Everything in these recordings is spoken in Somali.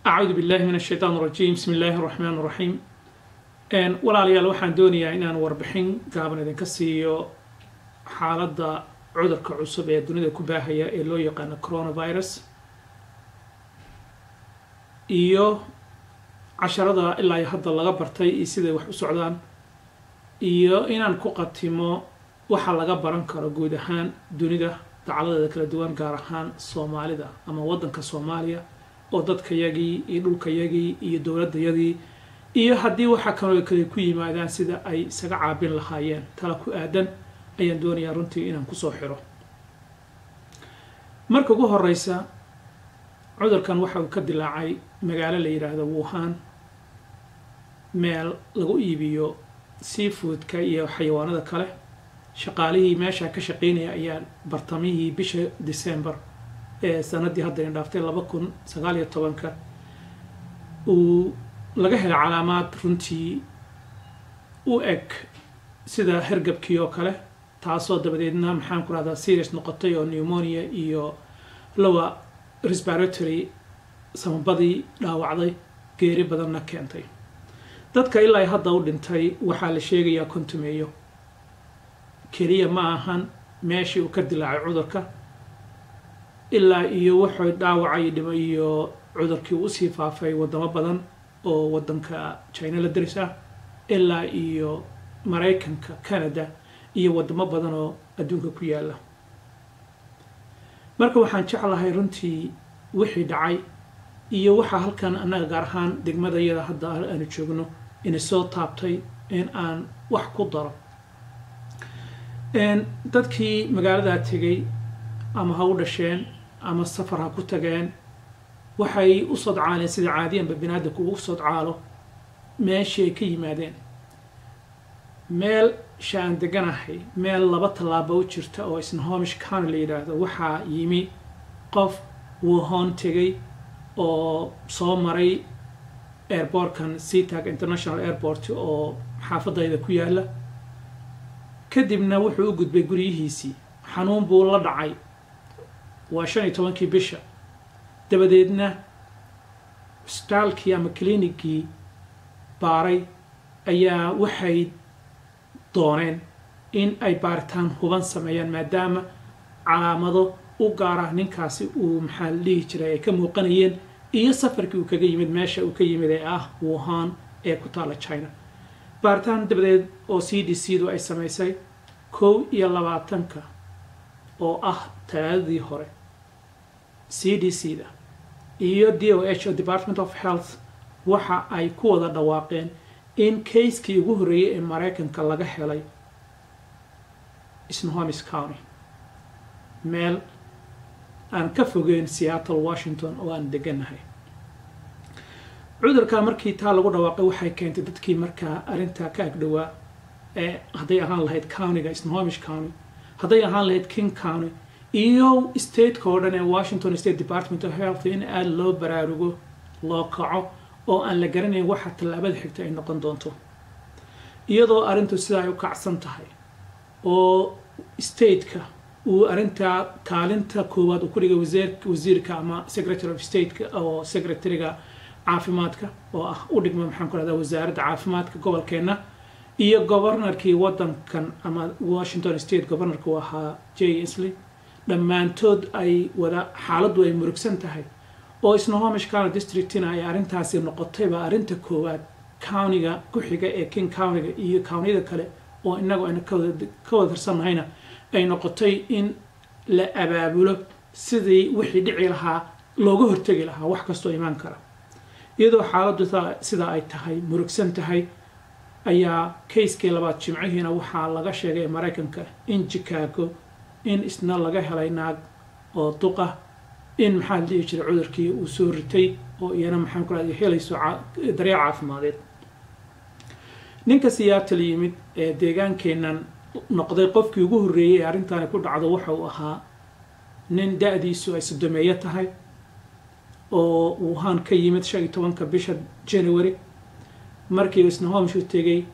أعوذ بالله من الشيطان الرجيم بسم الله الرحمن الرحيم walaalyaal waxaan doonayaa inaan warbixin gaaban idinka siiyo xaaladda cudurka cusub ee dunida ku baahaya ee loo yaqaano coronavirus iyo casharada ilaa hadda laga bartay iyo siday wax u socdaan iyo inaan ku qatimo waxa laga baran karo guud ahaan dunida dacaladeeda kala duwan gaar ahaan Soomaalida ama wadanka Soomaaliya oo dadkayagii iyo dhulkayagii iyo dowladayadii iyo haddii waxa kale ku yimaadaan sida ay isaga caabin lahaayeen tala ku aadan ayaan doonayaa runtii inaan ku soo xiro marka ugu horeysa cudurkan waxa uu ka dilaacay magaalo la yiraahdo Wuhan meel lagu iibiyo seafoodka iyo xayawaanada kale shaqaalihii meesha ka shaqeynaya ayaa bartamihii bisha December ee sanadii hadda dhaaftay 2019 uu laga helay calaamad runtii u eg sida hergabkii oo kale taasoo dabadeedna maxaan ku raahdaa serious noqotay oo pneumonia iyo lower respiratory samabadii dhaawacday geeri badanna keentay dadka ilaa hadda u dhintay waxaa la sheegayaa kontumeeyo kaliya ma ahan meeshii uu ka dilaacay cudurka ilaa iyo wuxuu dhaawacay iyo cudurkii uu sii faafay wadamo badan oo wadanka China la daris ah ilaa iyo Mareykanka Canada iyo wadamo badan oo adduunka ku yaala marka waxaan jeclahay runtii wixii dhacay iyo waxa halkan anaga gaar ahaan degmadayada hadda aan joogno in soo taabtay in aan wax ku daro dadkii magaalada tagay ama ha u dhasheen ama safar ha ku tageen waxay u sodcaaleen sida caadiyanba binaadamku ugu sodcaalo meeshii ay ka yimaadeen meel shaan deganahay meel laba tallaabo u jirta oo Snohomish County la yiraahdo waxaa yimi qof Wuhan tegay oo soo maray airportkan SeaTac International Airport oo xaafadayda ku yaala kadibna wuxuu u gudbay guriyihiisii xanuun buu la dhacay waa 15kii bisha dabadeedna hospitaalkii ama klinikii baaray ayaa waxay dooneen in ay baaritaan huban sameeyaan maadaama calaamado u gaar ah ninkaasi uu maxaa la dhihi jiray ay ka muuqanayeen iyo safarkii uu kaga yimid meesha uu ka yimid ee ah Wuhan ee ku taala China baaritaan dabadeed oo CDC-du ay sameysay 21 oo ah taadii hore CDC-da iyo DOH Department of Health waxa ay ku wada dhawaaqeen in case-kii ugu horeeyay ee Mareykanka laga helay Snohomish County meel aan ka fogeyn Seattle Washington oo aan deganahay cudurka markii taa lagu dhawaaqay waxay keentay dadkii markaa arinta ka agdhawaa ee haday ahaan lahayd county-ga Snohomish County haday ahaan lahayd King County iyo state-ka oo dhan ee Washington State Department of Health in aad loo baraarugo loo kaco oo aan la garanayn waxa tallaabada xigta ay noqon doonto iyadoo arintu sidaa ay u kacsan tahay oo state-ka uu arinta kaalinta koowaad uu ku dhigay wasiirka ama secretary of state oo secretary-ga caafimaadka oo ah u dhigma maxaan ku raahdaa wasaaradda caafimaadka gobolkeena iyo governorkii wadankan ama Washington State governorku ahaa Jay Inslee dhammaantood ay wada xaaladdu ay murugsan tahay oo Snohomish County District-na ay arintaasi noqotayba arinta koowaad county-ga ku xiga ee King County-ga iyo county-da kale oo inagu ayna ka wada tirsanahayna ay noqotay in la abaabulo sidii wixii dhici lahaa looga hortagi lahaa wax kastoo imaan kara iyadoo xaaladdu sida ay tahay murugsan tahay ayaa case-kii labaad jimcihiina waxaa laga sheegay Mareykanka in Chicago in isna laga helay naag oo duqa in maxaa la dhihi jiray cudurkii uu soo ritay oo iyana maxaan ku raadiyay helayso daryeel caafimadeed ninka Seattle yimid ee deegaankeenan noqday qofkii ugu horeeyay ee arrintan ku dhacdo waxa uu ahaa nin da'diisu ay 30 tahay oo Wuhan ka yimid 15 bisha January markii uu Snohomish u tegay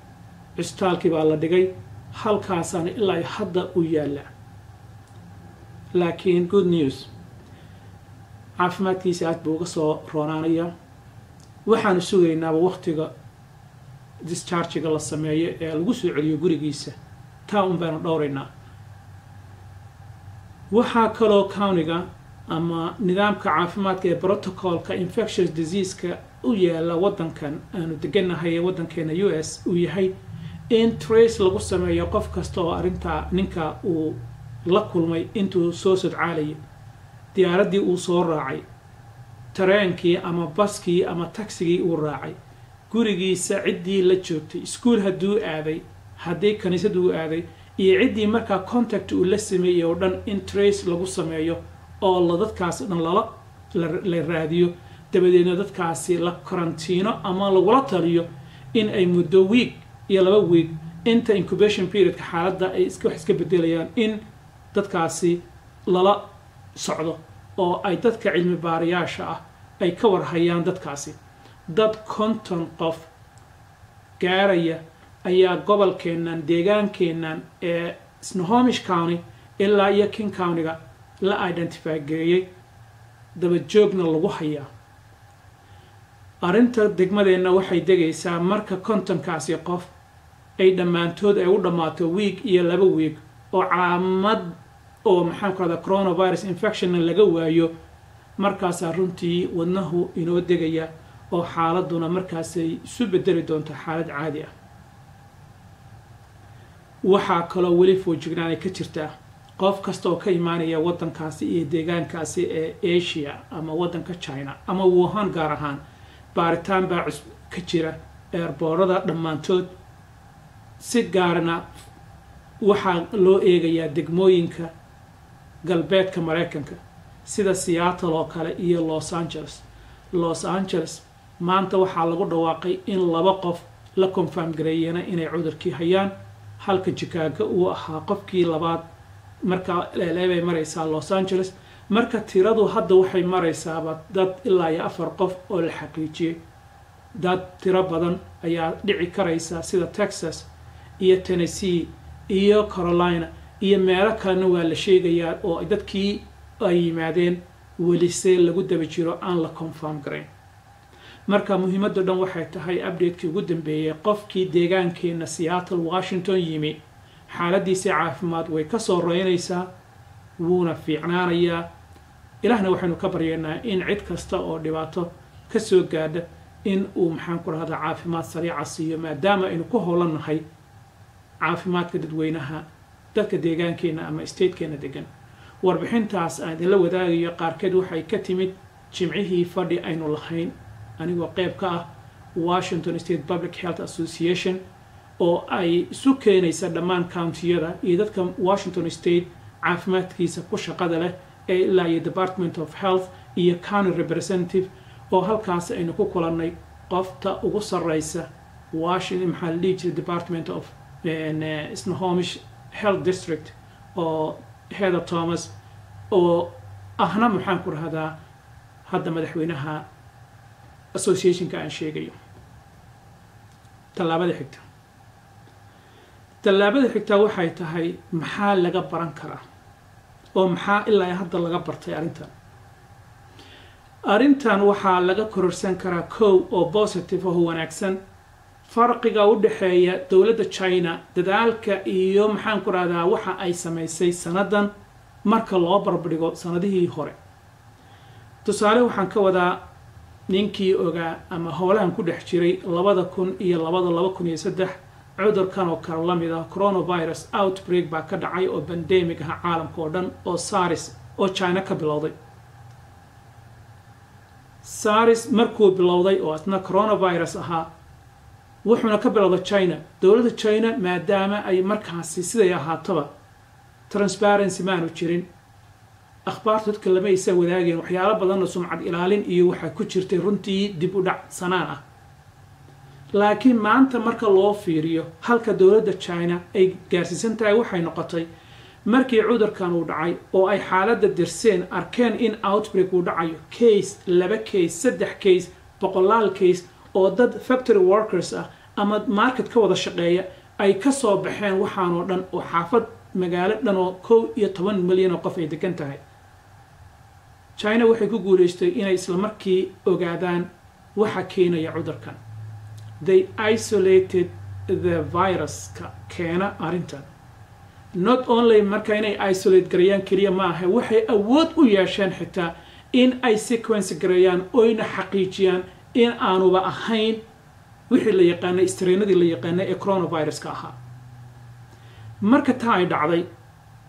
isbitaalkii baa la dhigay halkaasana ilaa hadda u yaala laakiin good news caafimaadkiisa aad buu uga soo roonaanaya waxaanu sugaynaaba waqtiga dischargiga la sameeyo ee lagu soo celiyo gurigiisa taa un baanu dhowraynaa waxaa kaloo countiga ama nidaamka caafimaadka ee protocolka infectious diseaseka u yaala waddankan aanu degannahay ee waddankeena US uu yahay in trace lagu sameeyo qof kasta oo arrintaa ninka uu la kulmay intuu soo sodcaalayay diyaaraddii uu soo raacay tareenkii ama baskii ama tagsigii uu raacay gurigiisa ciddii la joogtay iskuul hadduu aaday haddii kaniisad uu aaday iyo ciddii markaa contact uu la sameeyey oo dhan in trace lagu sameeyo oo la dadkaas dhan la raadiyo dabadeedna dadkaasi la karantiino ama lagula taliyo in ay muddo week iyo 2 week inta incubation periodka xaaladda ay wax iska bedelayaan in dadkaasi lala socdo oo ay dadka cilmi baarayaasha ah ay ka warhayaan dadkaasi dad 50 qof gaaraya ayaa gobolkeennan deegaankeennan ee Snohomish County ilaa iyo King County-ga la identify gareeyay daba joogna lagu hayaa arrinta degmadeenna waxay degaysaa marka 50kaasi qof ay dhammaantood ay u dhammaato week iyo 2 week oo calaamad oo maxaan ku radaa coronavirus infection laga waayo markaasaa runtii wadnahu inoo degaya oo xaaladuna markaasay isu bedeli doonto xaalad caadi ah waxaa kaloo weli foojignaanay ka jirtaa qof kasta oo ka imaanaya waddankaasi iyo deegaankaasi ee Asia ama waddanka China ama Wuhan gaar ahaan baaritaan baa ka jira airportada dhammaantood si gaarna waxaa loo eegayaa degmooyinka galbeedka Mareykanka sida Seattle oo kale iyo Los Angeles maanta waxaa lagu dhawaaqay in 2 qof la confirm gareeyeen inay cudurkii hayaan halka Chicago uu ahaa qofkii labaad marka leelay maraysaa Los Angeles marka tiradu hadda waxay maraysaa dad ilaa 4 qof oo la xaqiijiyay dad tiro badan ayaa dhici karaysa sida Texas iyo Tennessee iyo Carolina iyo meelo kalena waa la sheegayaa oo dadkii ay yimaadeen weli see lagu daba jiro aan la confirm gareyn marka muhiimadda dhan waxay tahay update-kii ugu dambeeyay qofkii deegaankeena Seattle Washington yimi xaaladiisa caafimaad way ka soo roonaysaa wuuna fiicnaanayaa ilaahna waxaanu ka baryaynaa in cid kasta oo dhibaato ka soo gaadha in uu maxaan ku rahdaa caafimaad sariica siiyo maadaama aynu ku howlanahay caafimaadka dadweynaha dadka deegaankeena ama statekeena degan warbixintaas aan idinla wadaagayo qaarkeed waxay ka timid jimcihii fadhi aynu lahayn anigoo qayb ka ah Washington State Public Health Association oo ay isu keenaysa dhammaan countiyada iyo dadka Washington State caafimaadkiisa ku shaqada leh ee ilaa iyo Department of Health iyo county representative oo halkaas aynu ku kulannay qofta ugu sarreysa Washington maxalli Department of Snohomish Health District oo Heather Thomas oo ahna maxaan ku rahdaa hadda madaxweynaha associationka aan sheegayo tallaabada xigta waxay tahay maxaa laga baran karaa oo maxaa ilaa hadda laga bartay arrintan waxaa laga kororsan karaa oo positive oo wanaagsan farqiga u dhaxeeya dawladda China dadaalka iyo maxaan ku radaa waxa ay sameysay sanadan marka loo barbardhigo sanadihii hore tusaale waxaan ka wadaa ninkii ogaa ama howlahan ku dhex jiray 2000 iyo 2003 cudurkan oo kala lamid ah coronavirus outbreak baa ka dhacay oo pandemic ah caalamka oo dhan oo SARS oo China ka bilowday SARS markuu bilowday oo asna coronavirus ahaa wuxuuna ka bilowday China dawladda China maadaama ay markaasi siday ahaataba transparency maanu jirin akhbaarta dadka lama aysan wadaageen waxyaalo badan oo sumcad ilaalin iyo waxa ku jirtay runtii dib u dhac sanaan ah laakiin maanta marka loo fiiriyo halka dawladda China ay gaarsiisan tahay waxay noqotay markii cudurkan uu dhacay oo ay xaaladda dirseen arkeen in outbreak uu dhacayo case 2 case 3 case boqolaal case oo dad factory workers ah ama market ka wada shaqeeya ay ka soo baxeen waxaan oo dhan oo xaafad magaalo dhan oo 11 milyan oo qof ay degan tahay China waxay ku guuleystay inay isla markii ogaadaan waxa keenaya cudurkan. They isolated the virus ka keena arrintan. Not only marka inay isolate gareeyaan kaliya ma aha, waxay awood u yeesheen xitaa in ay sequence gareeyaan oyna xaqiijiyaan in aanuba ahayn wixii la yaqaanay strainadii la yaqaanay ee coronavirus ka ahaa. marka taa ay dhacday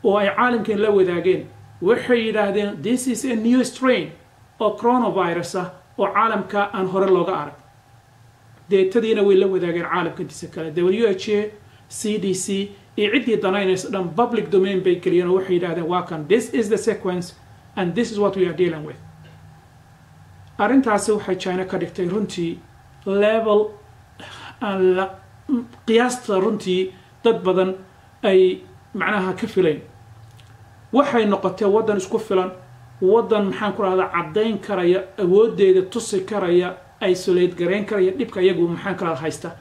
oo ay caalamkan la wadaageen waxay yiraahdeen this is a new strain oo coronavirus ah oo caalamka aan hore looga arag. deetadiina way la wadaageen caalamka intiisa kale, WHO, CDC iyo ciddii danaynaysa dhan public domain bay geliyeen oo waxay yidhaahdeen waa kan, this is the sequence and this is what we are dealing with. arrintaasi waxay China ka dhigtay runtii level aan la qiyaasta runtii dad badan ay macnaha ka filayn. waxay noqotay waddan isku filan, waddan maxaan ku rahdaa caddayn karaya awoodeeda, tusi karaya, isolate gareyn karaya dhibka iyagu maxaan kala haysta.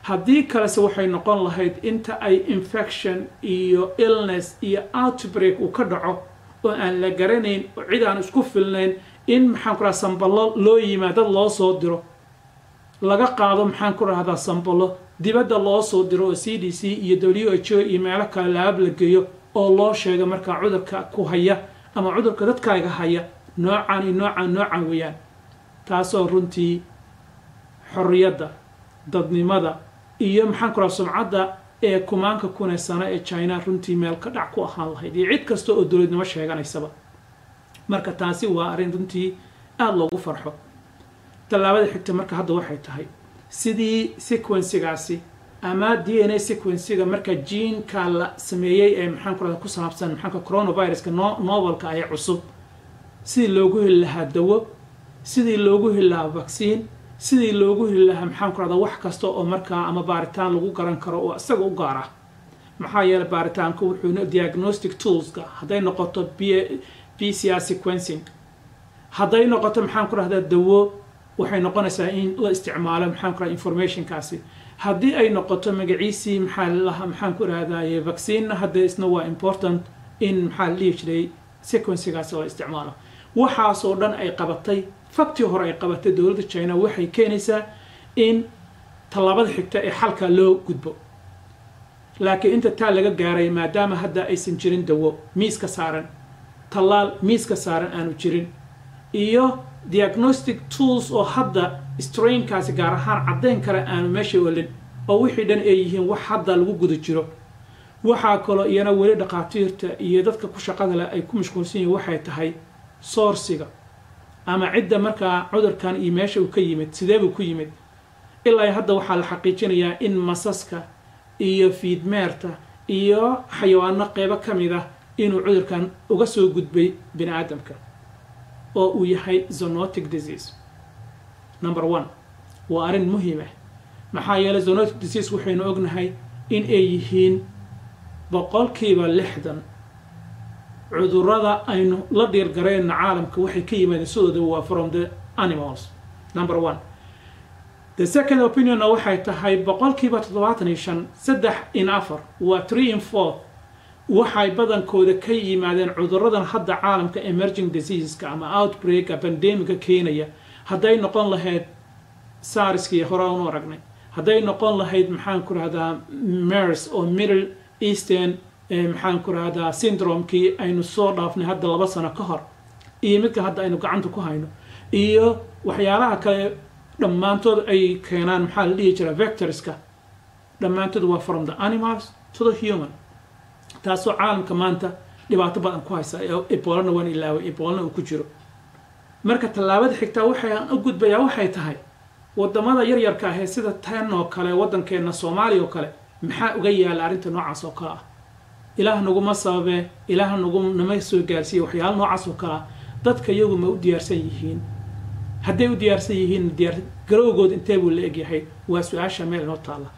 haddii kalese waxay noqon lahayd inta ay infection iyo illness iyo outbreak uu ka dhaco oo aan la garanayn oo cid aan isku filnayn in maxaan ku rahdaa samballo loo yimaado dad loo soo diro, laga qaado maxaan ku rahdaa samballo dibadda loo soo diro oo CDC iyo WHO iyo meelo kale laab la geeyo oo loo sheego markaa cudurka ku haya ama cudurka dadkaaga haya noocan iyo noocan weeyaan. taasoo runtii xorriyadda, dadnimada iyo maxaan ku rahdaa sumcadda ee kumaanka kuna sano ee China runtii meel ka dhac ku ahaan lahayd iyo cid kasta oo dowladnimo sheeganaysaba. marka taasi waa arrin runtii aad loogu farxo. tallaabada xigta marka hadda waxay tahay sidii sequence-gaasi ama DNA sequence-ga marka gene-ka la sameeyay ee maxaan ku rahdaa ku saabsan maxaanka coronavirus-ka novelka ay cusub, sidii loogu heli lahaa dawo, sidii loogu heli lahaa vaccine, sidii loogu heli lahaa maxaan ku rahdaa wax kasta oo markaa ama baaritaan lagu garan karo oo isaga u gaar ah. maxaa yeelay baaritaanku wuxuu diagnostic tools-ka hadday noqoto PCR sequencing, hadday noqoto maxaan ku rahdaa dawo waxay noqonaysaa in la isticmaalo maxaan ku rahdaa information-kaasi, haddii ay noqoto magaciisii maxaan ku rahdaa vaccine hadda isna waa important in maxaa la dhihi jiray sequence-gaasi la isticmaalo. waxaasoo dhan ay qabatay faktii hore ay qabatay dowladda China waxay keenaysaa in tallaabada xigta ee xalka loo gudbo. laakiin inta taa laga gaaray maadaama hadda aysan jirin dawo miiska saaran, tallaal miiska saaran aanu jirin, iyo diagnostic tools oo hadda strain-kaasi gaar ahaan caddayn kara aanu meesha olin oo wixii dhan ay yihiin wax hadda lagu guda jiro. waxaa kaloo iyana weli dhaqaatiirta iyo dadka ku shaqada leh ay ku mashquulsan yihiin waxay tahay sourciga ama cidda markaa cudurkan iyo meesha uu ka yimid, sidee buu ku yimid. ilaa hadda waxaa la xaqiijinayaa in masaska iyo fiidmeerta iyo xayawaano qeybo ka mid ah inuu cudurkan uga soo gudbay bini aadamka oo uu yahay zoonotic disease. number 1 waa arrin muhiim ah maxaa yeelay zoonotic disease waxaynu ognahay in ay yihiin 60% cudurrada aynu la dhiirgareyna caalamka waxay ka yimaadeen sidooda waa from the animals. number 1. the second opinion waxay tahay 75% 3 in 4 waa 3 in 4 waxay badankooda ka yimaadeen cudurradan hadda caalamka emerging diseaseska ama outbreak pandemic keenaya. hadday noqon lahayd SARS-kii hore u aragnay, hadday noqon lahayd maxaan ku rahdaa MERS oo Middle Eastern maxaan ku rahdaa syndrome-kii aynu soo dhaafnay hadda 2 sano ka hor, iyo midka hadda aynu gacanta ku hayno, iyo waxyaalaha kale dhammaantood ay keenaan maxaa la dhihi jiraa vectorska, dhammaantood waa from the animals to the human. taasoo caalamka maanta dhibaato badan ku haysa. Ebola waan ilaaway, Ebola uu ku jiro. marka tallaabada xigta waxaan u gudbayaa waxay tahay wadamada yaryarka ah sida tan oo kale wadankeena Soomaaliya oo kale maxaa uga yaala arrinta noocaas oo kale ah. ilaah naguma sababe, ilaah nama soo gaarsiiyo waxyaalo noocaas oo kale ah. dadka iyagu ma u diyaarsan yihiin? hadday u diyaarsan yihiin garowgood intee buu la egyahay waa su-aasha meel noo taala.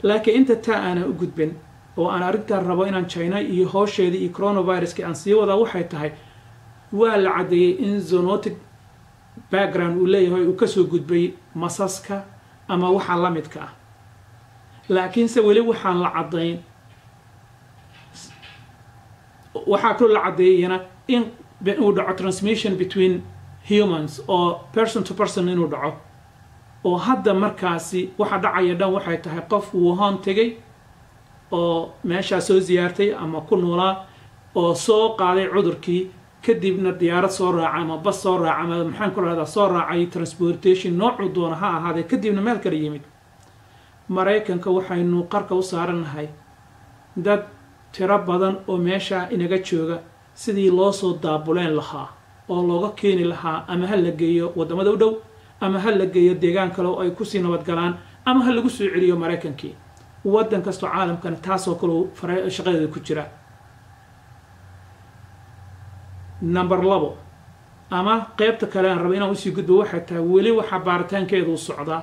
laakiin inta taa aanan u gudbin oo aan arrintan rabo inaan China iyo howsheedii iyo coronavirus-ka aan sii wadaa waxay tahay waa la cadeeyay in zoonotic background uu leeyahay uu kasoo gudbay masaska ama waxa la midka ah. laakiinse weli waxaan la cadayn, waxaa kaloo la cadeeyana in uu dhaco transmission between humans oo person to person inuu dhaco oo hadda markaasi waxa dhacaya dhan waxay tahay qof Wuhan tegay oo meesha soo ziyaartay ama ku noolaa oo soo qaaday cudurkii kadibna diyaarad soo raacay ama bas soo raacay ama maxaan ku raacdaa soo raacay transportation noocu doona ha ahaadee kadibna meel kale yimid Mareykanka waxaynu qarka u saaranahay dad tiro badan oo meesha inaga jooga sidii loo soo daabuleen lahaa oo looga keeni lahaa ama hal la geeyo wadamada u dhow ama hal la geeyo deegaan kale oo ay ku sii nabad galaan ama hal lagu soo celiyo Mareykankii wadan kasto caalamkan taasoo kale shaqadeeda ku jira number 2 ama qaybta kale aan rabo inaan usii gudbo waxay tahay weli waxa baaritaankeedu socdaa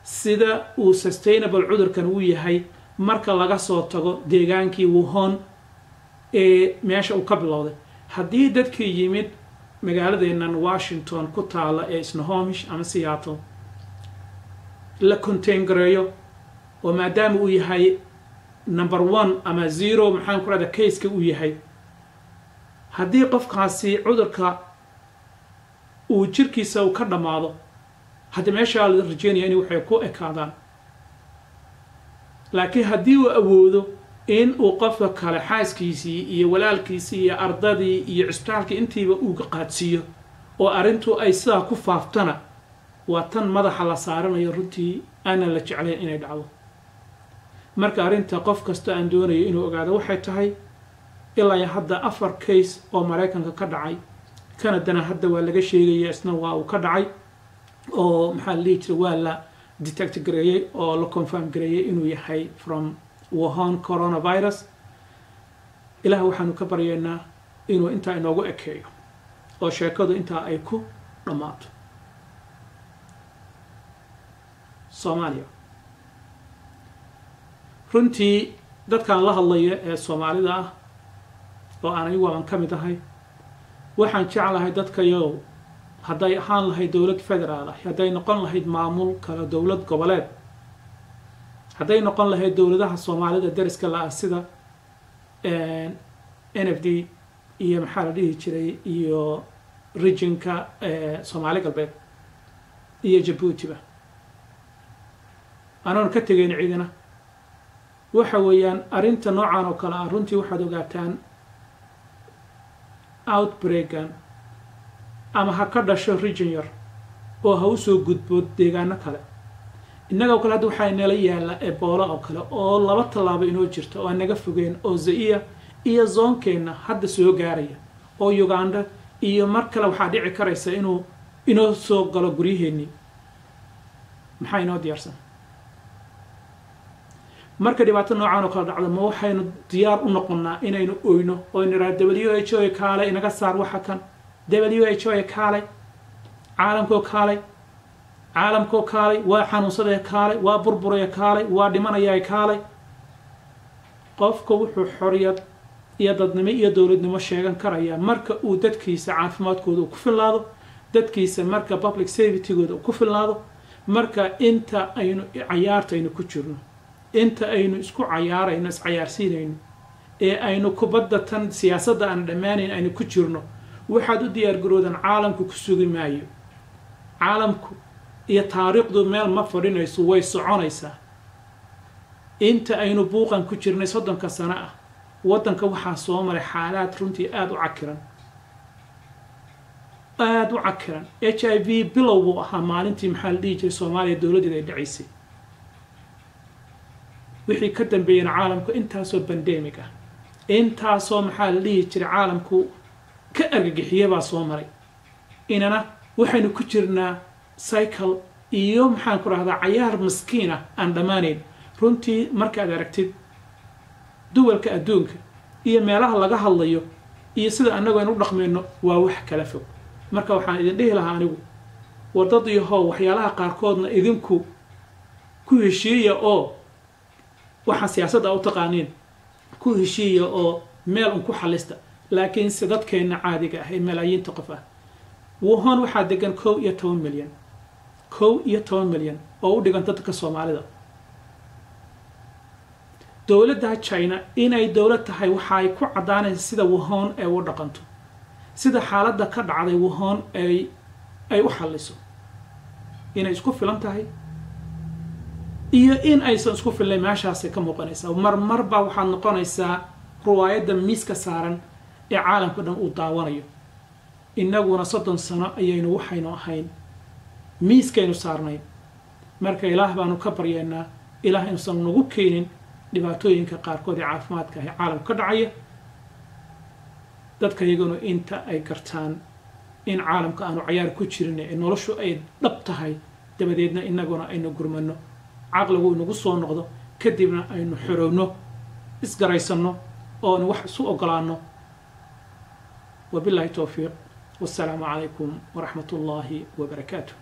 sida uu sustainable cudurkan uu yahay marka laga soo tago deegaankii Wuhan ee meesha uu ka bilowday haddii dadkii yimid magaaladeenan Washington ku taala ee Snohomish ama Seattle la contain gareeyo oo maadaama uu yahay number 1 ama 0 maxaan ku raada case-ka uu yahay haddii qofkaasi cudurka uu jirkiisa ka dhamaado hadda meesha la rajeynaya in waxay ku ekaadaan laakiin haddii uu awoodo in uu qofka kale xaaskiisii iyo walaalkiisii iyo ardadii iyo cisbitaalkii intiiba uu qaadsiiyo oo arintu ay sidaa ku faaftana waa tan madaxa la saaranayo runtii aanan la jeclayn inay dhacdo marka arinta qof kasta aan doonayo inuu ogaado waxay tahay ilaa hadda 4 case oo Mareykanka ka dhacay Canada hadda waa laga sheegay isna waa uu ka dhacay oo maxaa la yiri waa la detect gareeyay oo la confirm gareeyay inuu yahay from Wuhan coronavirus ilaahay waxaanu ka baryaynaa inuu inta inoogu ekeeyo oo sheekadu inta ay ku dhamaato Soomaaliya runtii dadkan la hadlaya ee Soomaalida ah oo aan iyagu aan ka mid ahay waxaan jeclahay dadka yow hadday ahaan lahayd dowlad federaal ah hadday noqon lahayd maamul kala dowlad goboleed hadday noqon lahayd dowladaha Soomaalida dariska la sida NFD iyo maxaa la dhihi jiray iyo regionka Soomaali galbeed iyo Djibouti ba aanan ka tageyn ciidana waxa weeyaan arinta noocan oo kala runtii waxaad ogaataan outbreakan ama ha ka dhasho region yar oo ha u soo gudbo deegaano kale innaga kale hadda waxa inala yaala Ebola oo kale oo 2 talaabo inoo jirto oo naga fogeen oo Zaire iyo zoonkeena hadda soo gaaraya oo Uganda iyo mar kale waxa dhici karaysa inuu soo galo guryaheeni maxay inoo diyaarsan marka dhibaato noocan oo kala dhacdo ma waxaynu diyaar u noqonnaa inaynu oyno oo iniraad WHO kaale inaga saar waxa kan WHO kaale caalamko kaale waa xanuunsadee kaale waa burburaya kaale waa dhimanaya kaale qofka wuxuu xoriyad iyo dadnimo iyo dawladnimo sheegan karaya marka uu dadkiisa caafimaadkooda ku filaado dadkiisa marka public safety-gooda ku filaado marka inta aynu ciyaartaynu ku jirno inta aynu isku ciyaarayno isciyaarsiinayno ee aynu kubadda tan siyaasadda aan dhammaanayn aynu ku jirno waxaad u diyaar garoodan caalamku ku sugi maayo caalamku iyo taariikhdu meel ma fadhinayso way soconaysaa inta aynu buuqan ku jirnay 30 sano ah wadanka waxaa soo maray xaalad runtii aad u cakiran HIV bilowgu ahaa maalintii maxaa la dhihi jiray Soomaaliya dawladeeda ay dhacaysay wixii ka dambeeyay caalamku intaasoo pandemic ah intaasoo maxaa la dhihi jiray caalamku ka argagixiyay baa soo maray inana waxaynu ku jirnaa cycle iyo maxaan ku raahdaa ciyaar miskiin ah aan dhamaanayn runtii markaad aragtid duwalka adduunka iyo meelaha laga hadlayo iyo sida annagu aynu u dhaqmayno waa wax kala fog marka waxaan idin dhihi lahaa anigu wadadii hoo waxyaalaha qaarkoodna idinku ku heshiiya oo waxa siyaasadda u taqaaniin ku heshiiya oo meel un ku xalista laakiin sidadkeena caadiga ah ee malaayiinta qof ah Wuhan waxaa degan 11 milyan oo u dhigan dadka Soomaalida dawladda China inay dawlad tahay waxa ay ku cadaanaysaa sida Wuhan ay u dhaqanto sida xaaladda ka dhacday Wuhan ay u xaliso inay isku filan tahay iyo in aysan isku fillayn meeshaasay ka muuqanaysaa marmar baa waxaad noqonaysaa riwaayadda miiska saaran ee caalamka dhan uu daawanayo innaguna 30 sano ayaynu waxaynu ahayn miiskaynu saarnayn marka ilaah baanu ka baryaynaa ilaah inuusan nagu keenin dhibaatooyinka qaarkood ee caafimaadka ee caalamka ka dhacaya dadka iyaguna inta ay gartaan in caalamka aanu cayaar ku jirin ee noloshu ay dhab tahay dabadeedna innaguna aynu gurmano caqligu inagu soo noqdo kadibna aynu xorowno isgaraysanno oo wax isu ogolaano wabillahi tawfiiq والسلام عليكم ورحمة الله وبركاته